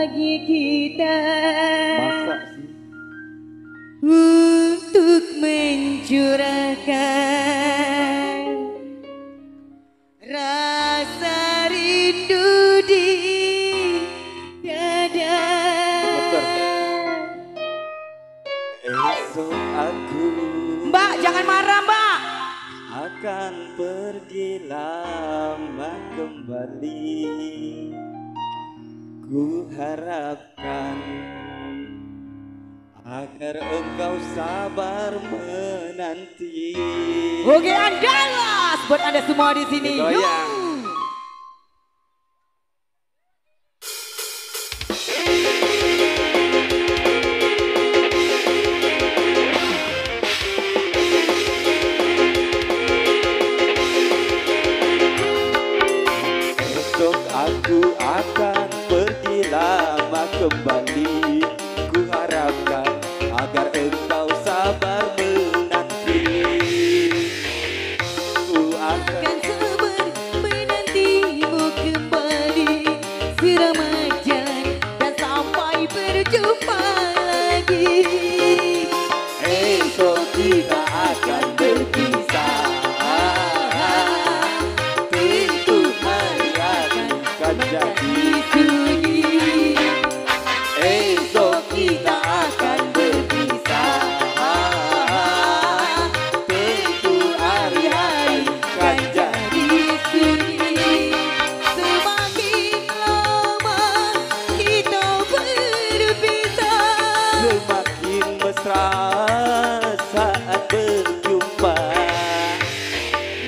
bagi kita. Masa sih? Untuk mencurahkan rasa rindu di dada. Esok aku Mbak, jangan marah Mbak. akan pergi lama kembali. Ku harapkan agar engkau sabar menanti. Oke, andalas buat Anda semua di sini. Goyang. Yuk. Esok aku akan pergi lama kembali. Ku harapkan agar engkau sabar menanti. Ku akan Akan sabar menantimu kembali seramajan dan sampai berjumpa lagi. esok kita akan berpisah. Tentu hari akan jadi Sunyi esok kita akan berpisah. Tentu hari-hari akan jadi sunyi. Semakin lama kita berpisah, semakin mesra saat berjumpa.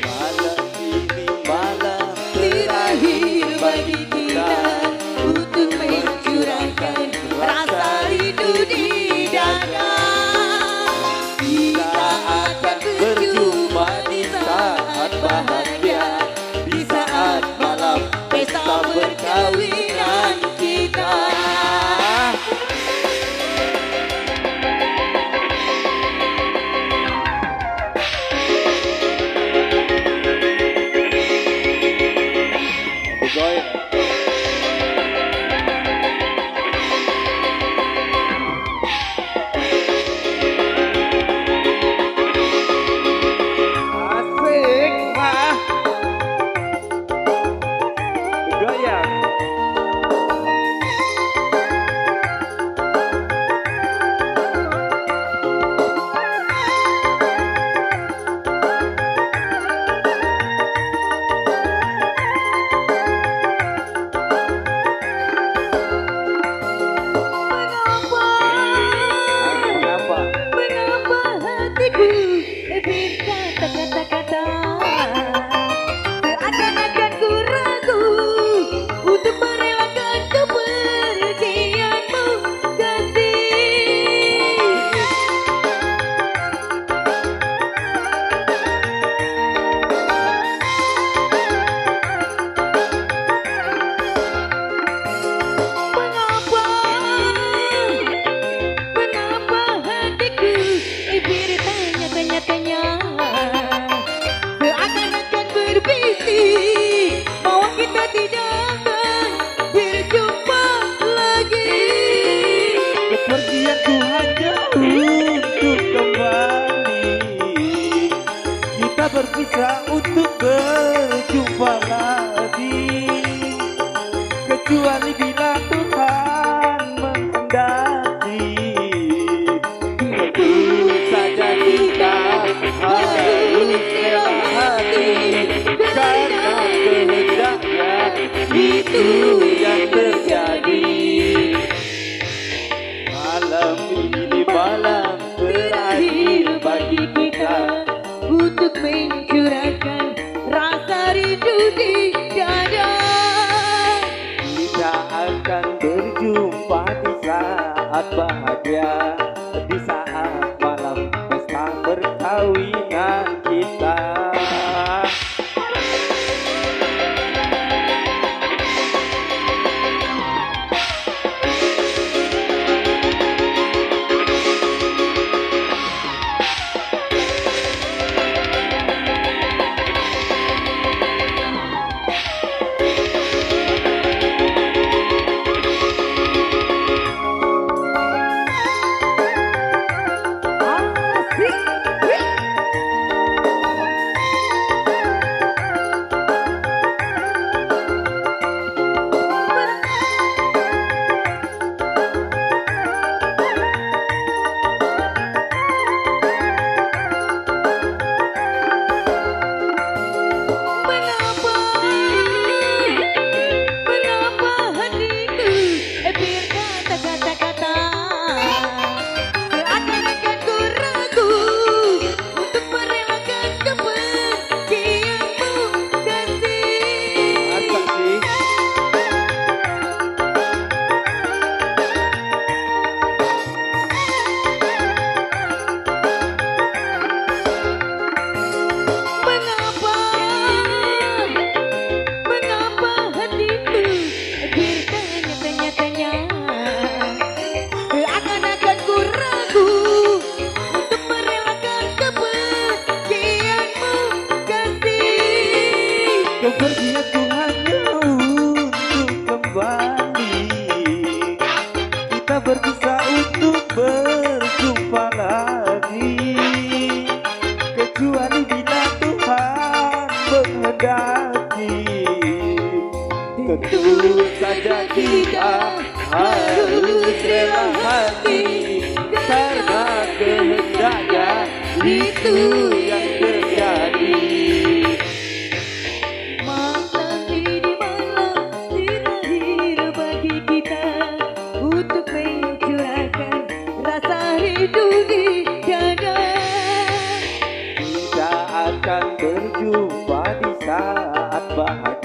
Malam ini malam terakhir bagi kita untuk mencurahkan rasa rindu di dada. Kita akan berjumpa di saat bahagia, di saat malam pesta perkawinan kita. Goyang. Asik mah. Goyang. Mengapa? Mengapa hatiku minta kata-kata seakan-akan ku ragu untuk merelakan kepergianmu, kasih. Mengapa hatiku bertanya-tanya-tanya seakan-akan berbisik bahwa kita tidak akan berjumpa lagi. Kepergianku hanya untuk kembali. Kita berpisah untuk berjumpa lagi. Kecuali bila Tuhan menghendaki. Tentu saja kita harus rela hati. Karena kehendaknya itu yang terjadi. Malam ini malam terakhir bagi kita. Untuk mencurahkan rasa rindu di dada. Kita akan berjumpa di saat bahagia, di saat malam pesta perkawinan kita. tentu saja kita harus rela hati, karena kehendaknya itu yang terjadi. Malam ini malam terakhir bagi kita untuk mencurahkan rasa rindu di dada. Kita akan berjumpa di saat bahagia.